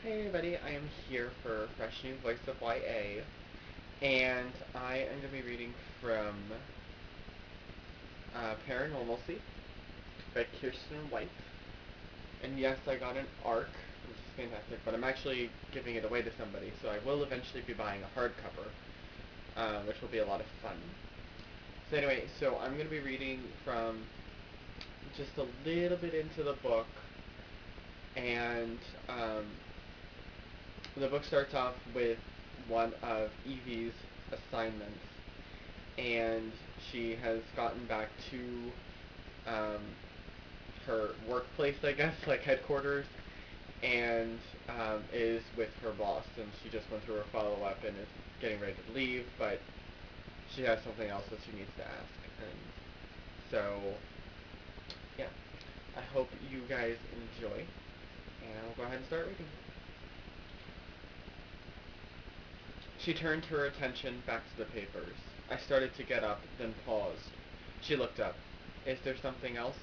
Hey everybody, I am here for Fresh New Voice of YA, and I am going to be reading from Paranormalcy by Kiersten White. And yes, I got an ARC, which is fantastic, but I'm actually giving it away to somebody, so I will eventually be buying a hardcover, which will be a lot of fun. So anyway, so I'm going to be reading from just a little bit into the book, and the book starts off with one of Evie's assignments, and she has gotten back to um, her workplace, I guess, like headquarters, and is with her boss. And she just went through her follow up and is getting ready to leave, but she has something else that she needs to ask. And so, yeah, I hope you guys enjoy, and we'll go ahead and start reading. She turned her attention back to the papers. I started to get up, then paused. She looked up. Is there something else?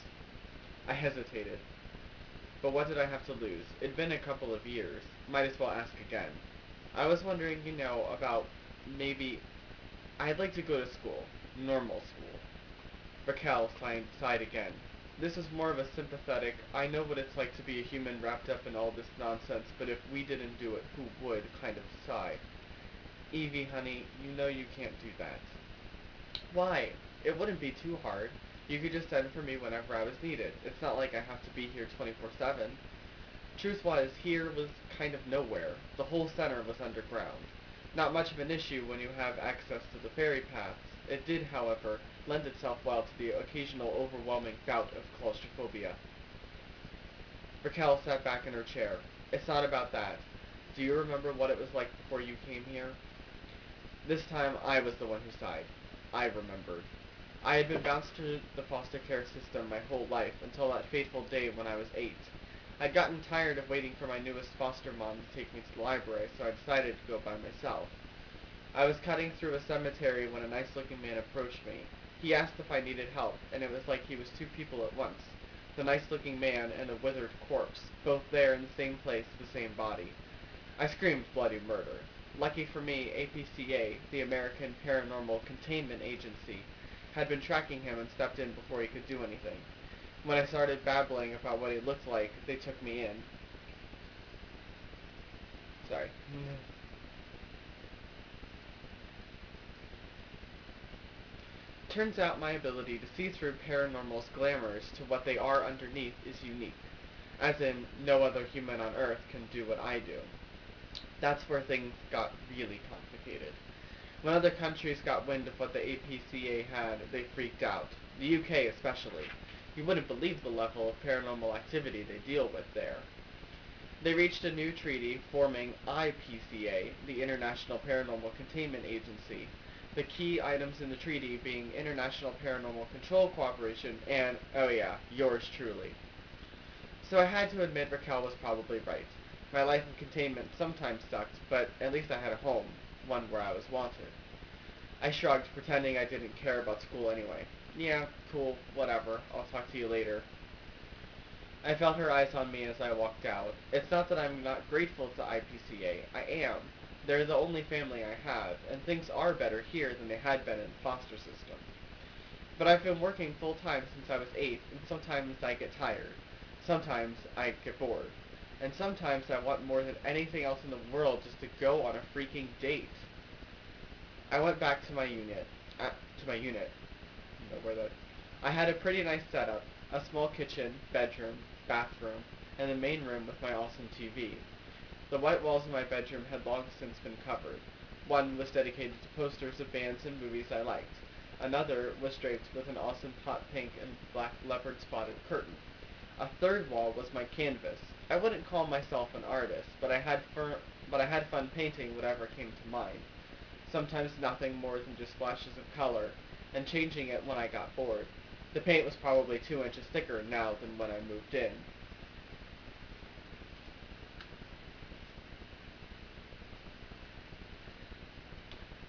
I hesitated. But what did I have to lose? It'd been a couple of years. Might as well ask again. I was wondering, about maybe I'd like to go to school. Normal school. Raquel sighed again. This was more of a sympathetic, I know what it's like to be a human wrapped up in all this nonsense, but if we didn't do it, who would kind of sigh. Evie, honey, you know you can't do that. Why? It wouldn't be too hard. You could just send for me whenever I was needed. It's not like I have to be here 24/7. Truth was, here was kind of nowhere. The whole center was underground. Not much of an issue when you have access to the ferry paths. It did, however, lend itself well to the occasional overwhelming bout of claustrophobia. Raquel sat back in her chair. It's not about that. Do you remember what it was like before you came here? This time I was the one who sighed. I remembered. I had been bounced to the foster care system my whole life until that fateful day when I was 8. I'd gotten tired of waiting for my newest foster mom to take me to the library, so I decided to go by myself. I was cutting through a cemetery when a nice-looking man approached me. He asked if I needed help, and it was like he was two people at once. The nice-looking man and a withered corpse, both there in the same place, the same body. I screamed bloody murder. Lucky for me, APCA, the American Paranormal Containment Agency, had been tracking him and stepped in before he could do anything. When I started babbling about what he looked like, they took me in. Sorry. Turns out my ability to see through paranormal's glamours to what they are underneath is unique. As in, no other human on Earth can do what I do. That's where things got really complicated. When other countries got wind of what the APCA had, they freaked out. The UK especially. You wouldn't believe the level of paranormal activity they deal with there. They reached a new treaty forming IPCA, the International Paranormal Containment Agency. The key items in the treaty being international paranormal control cooperation and, oh yeah, yours truly. So I had to admit Raquel was probably right. My life in containment sometimes sucked, but at least I had a home, one where I was wanted. I shrugged, pretending I didn't care about school anyway. Yeah, cool, whatever, I'll talk to you later. I felt her eyes on me as I walked out. It's not that I'm not grateful to IPCA. I am. They're the only family I have, and things are better here than they had been in the foster system. But I've been working full time since I was 8, and sometimes I get tired. Sometimes I get bored. And sometimes I want more than anything else in the world just to go on a freaking date. I went back to my unit. To my unit. You know where that. I had a pretty nice setup: a small kitchen, bedroom, bathroom, and the main room with my awesome TV. The white walls in my bedroom had long since been covered. One was dedicated to posters of bands and movies I liked. Another was draped with an awesome hot pink and black leopard spotted curtain. A third wall was my canvas. I wouldn't call myself an artist, but I had fun painting whatever came to mind. Sometimes nothing more than just flashes of color, and changing it when I got bored. The paint was probably 2 inches thicker now than when I moved in.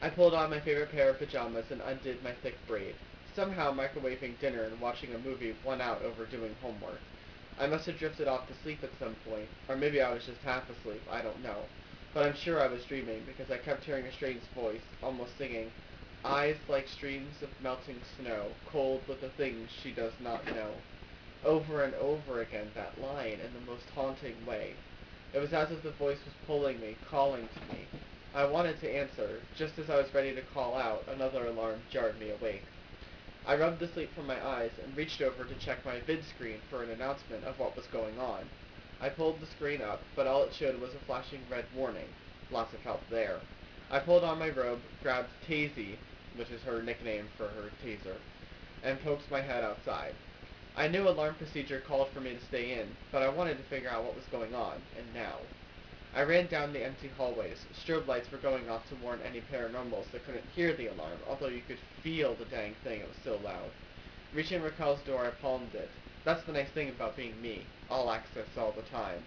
I pulled on my favorite pair of pajamas and undid my thick braid. Somehow microwaving dinner and watching a movie won out over doing homework. I must have drifted off to sleep at some point, or maybe I was just half asleep, I don't know. But I'm sure I was dreaming, because I kept hearing a strange voice, almost singing, "Eyes like streams of melting snow, cold with the things she does not know." Over and over again, that line, in the most haunting way. It was as if the voice was pulling me, calling to me. I wanted to answer. Just as I was ready to call out, another alarm jarred me awake. I rubbed the sleep from my eyes and reached over to check my vid screen for an announcement of what was going on. I pulled the screen up, but all it showed was a flashing red warning. Lots of help there. I pulled on my robe, grabbed Tazy, which is her nickname for her taser, and poked my head outside. I knew alarm procedure called for me to stay in, but I wanted to figure out what was going on, and now. I ran down the empty hallways. Strobe lights were going off to warn any paranormals that couldn't hear the alarm, although you could feel the dang thing, it was so loud. Reaching Raquel's door, I palmed it. That's the nice thing about being me. All access all the time.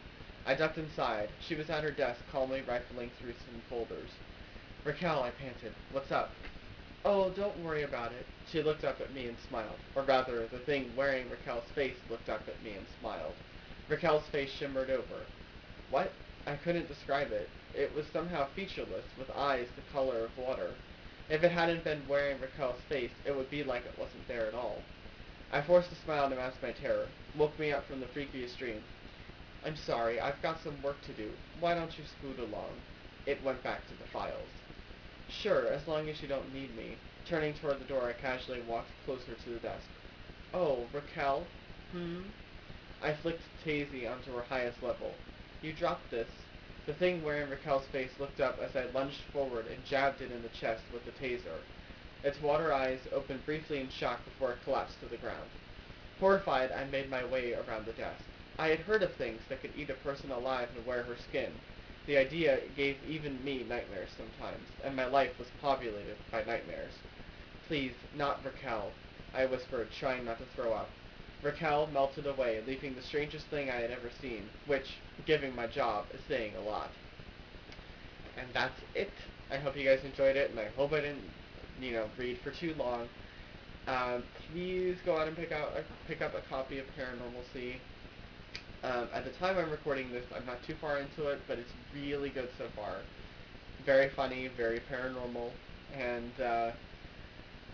I ducked inside. She was at her desk, calmly rifling through some folders. "Raquel," I panted. "What's up?" "Oh, don't worry about it." She looked up at me and smiled. Or rather, the thing wearing Raquel's face looked up at me and smiled. Raquel's face shimmered over. What? I couldn't describe it. It was somehow featureless, with eyes the color of water. If it hadn't been wearing Raquel's face, it would be like it wasn't there at all. I forced a smile to mask my terror. Woke me up from the freakiest dream. "I'm sorry, I've got some work to do. Why don't you scoot along?" It went back to the files. "Sure, as long as you don't need me." Turning toward the door, I casually walked closer to the desk. "Oh, Raquel? Hmm?" I flicked Tazy onto her highest level. "You dropped this." The thing wearing Raquel's face looked up as I lunged forward and jabbed it in the chest with the taser. Its water eyes opened briefly in shock before it collapsed to the ground. Horrified, I made my way around the desk. I had heard of things that could eat a person alive and wear her skin. The idea gave even me nightmares sometimes, and my life was populated by nightmares. "Please, not Raquel," I whispered, trying not to throw up. Raquel melted away, leaving the strangest thing I had ever seen, which, given my job, is saying a lot. And that's it. I hope you guys enjoyed it, and I hope I didn't, read for too long. Please go out and pick up a copy of Paranormalcy. At the time I'm recording this, I'm not too far into it, but it's really good so far. Very funny, very paranormal, and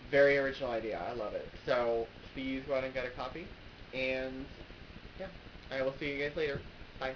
very original idea. I love it. So please go out and get a copy. And yeah, I will see you guys later. Bye.